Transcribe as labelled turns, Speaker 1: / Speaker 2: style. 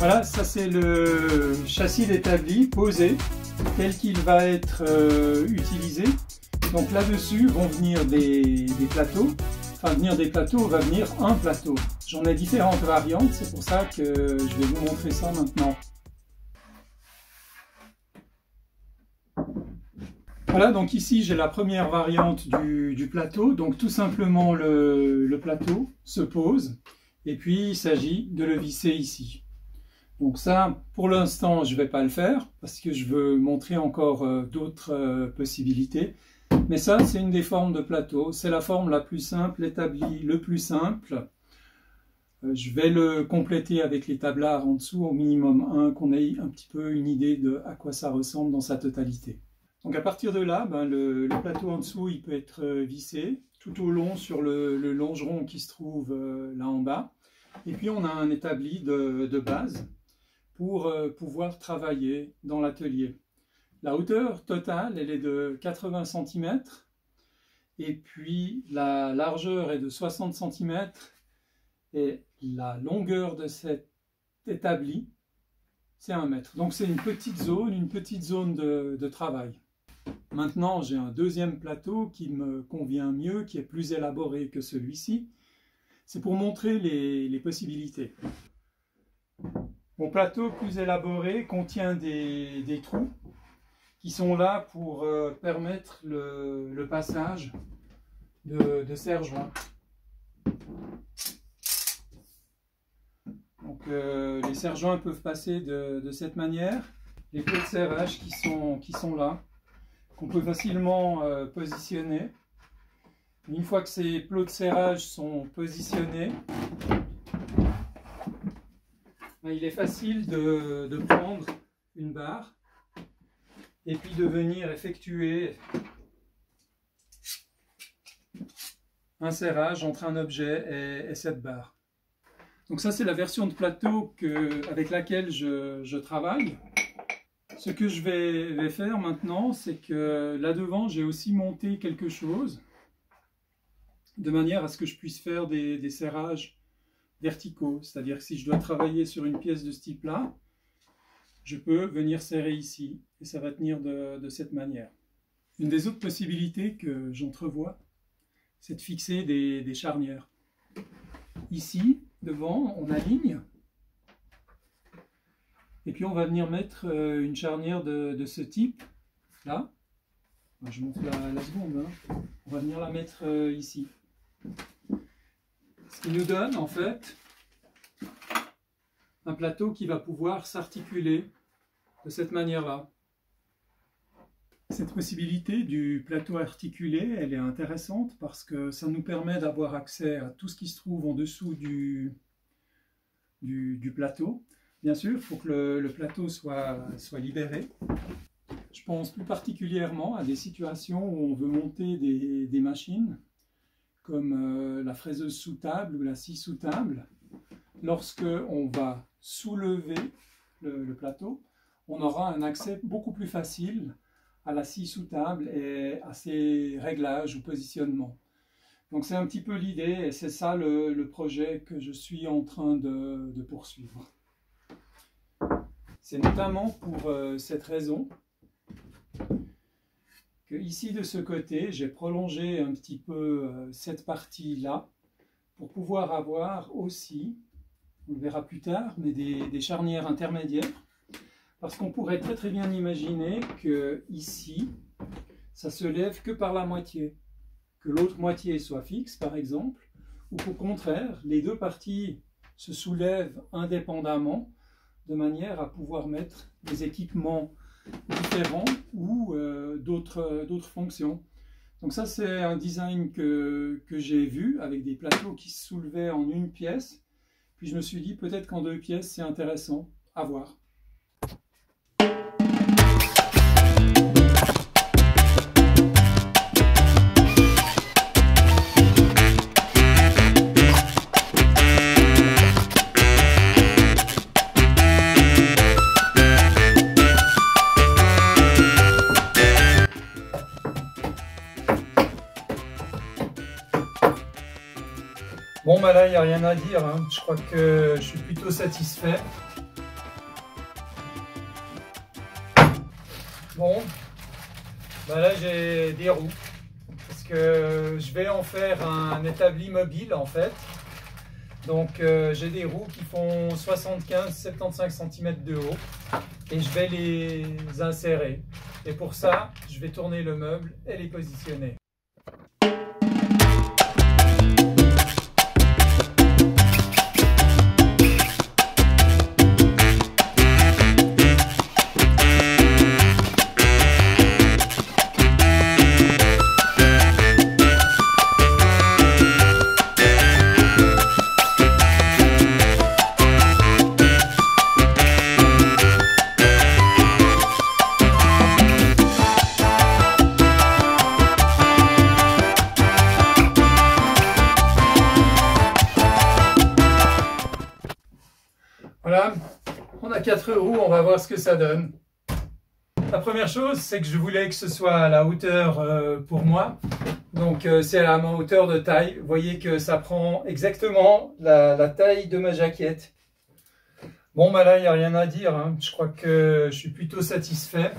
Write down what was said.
Speaker 1: Voilà, ça c'est le châssis d'établi, posé, tel qu'il va être utilisé. Donc là-dessus vont venir des plateaux. Enfin, venir des plateaux, va venir un plateau. J'en ai différentes variantes, c'est pour ça que je vais vous montrer ça maintenant. Voilà, donc ici j'ai la première variante du plateau. Donc tout simplement le plateau se pose et puis il s'agit de le visser ici. Donc ça, pour l'instant, je ne vais pas le faire parce que je veux montrer encore d'autres possibilités. Mais ça, c'est une des formes de plateau. C'est la forme la plus simple, l'établi le plus simple. Je vais le compléter avec les tablards en dessous, au minimum 1, qu'on ait un petit peu une idée de à quoi ça ressemble dans sa totalité. Donc à partir de là, le plateau en dessous, il peut être vissé tout au long sur le longeron qui se trouve là en bas. Et puis on a un établi de base pour pouvoir travailler dans l'atelier. La hauteur totale, elle est de 80 cm et puis la largeur est de 60 cm et la longueur de cet établi, c'est 1 mètre. Donc c'est une petite zone de travail. Maintenant, j'ai un deuxième plateau qui me convient mieux, qui est plus élaboré que celui-ci. C'est pour montrer les possibilités. Mon plateau plus élaboré contient des trous qui sont là pour permettre le passage de serre-joints. Donc les serre-joints peuvent passer de cette manière. Les plots de serrage qui sont là, qu'on peut facilement positionner. Une fois que ces plots de serrage sont positionnés, il est facile de prendre une barre et puis de venir effectuer un serrage entre un objet et cette barre. Donc ça, c'est la version de plateau avec laquelle je travaille. Ce que je vais faire maintenant, c'est que là devant, j'ai aussi monté quelque chose de manière à ce que je puisse faire des serrages verticaux. C'est-à-dire que si je dois travailler sur une pièce de ce type-là, je peux venir serrer ici et ça va tenir de cette manière. Une des autres possibilités que j'entrevois, c'est de fixer des charnières. Ici, devant, on aligne et puis on va venir mettre une charnière de ce type là. Je montre la seconde, hein. On va venir la mettre ici. Ce qui nous donne en fait un plateau qui va pouvoir s'articuler de cette manière-là. Cette possibilité du plateau articulé, elle est intéressante parce que ça nous permet d'avoir accès à tout ce qui se trouve en dessous du plateau. Bien sûr, il faut que le plateau soit libéré. Je pense plus particulièrement à des situations où on veut monter des machines comme la fraiseuse sous table ou la scie sous table. Lorsque on va soulever le plateau, on aura un accès beaucoup plus facile à la scie sous table et à ses réglages ou positionnements. Donc c'est un petit peu l'idée et c'est ça le projet que je suis en train de poursuivre. C'est notamment pour cette raison que ici de ce côté, j'ai prolongé un petit peu cette partie-là pour pouvoir avoir aussi, on le verra plus tard, mais des charnières intermédiaires. Parce qu'on pourrait très bien imaginer que ici, ça se lève que par la moitié. Que l'autre moitié soit fixe, par exemple, ou qu'au contraire, les deux parties se soulèvent indépendamment, de manière à pouvoir mettre des équipements différents ou d'autres fonctions. Donc ça, c'est un design que j'ai vu avec des plateaux qui se soulevaient en une pièce. Puis je me suis dit, peut-être qu'en 2 pièces, c'est intéressant à voir. Bon, là, il n'y a rien à dire, hein. Je crois que je suis plutôt satisfait. Bon, ben là j'ai des roues, parce que je vais en faire un établi mobile en fait. Donc j'ai des roues qui font 75-75 cm de haut et je vais les insérer. Et pour ça, je vais tourner le meuble et les positionner. Voilà, on a 4 roues, on va voir ce que ça donne. La première chose, c'est que je voulais que ce soit à la hauteur pour moi. Donc c'est à ma hauteur de taille. Vous voyez que ça prend exactement la taille de ma jaquette. Bon, bah là, il n'y a rien à dire, hein. Je crois que je suis plutôt satisfait.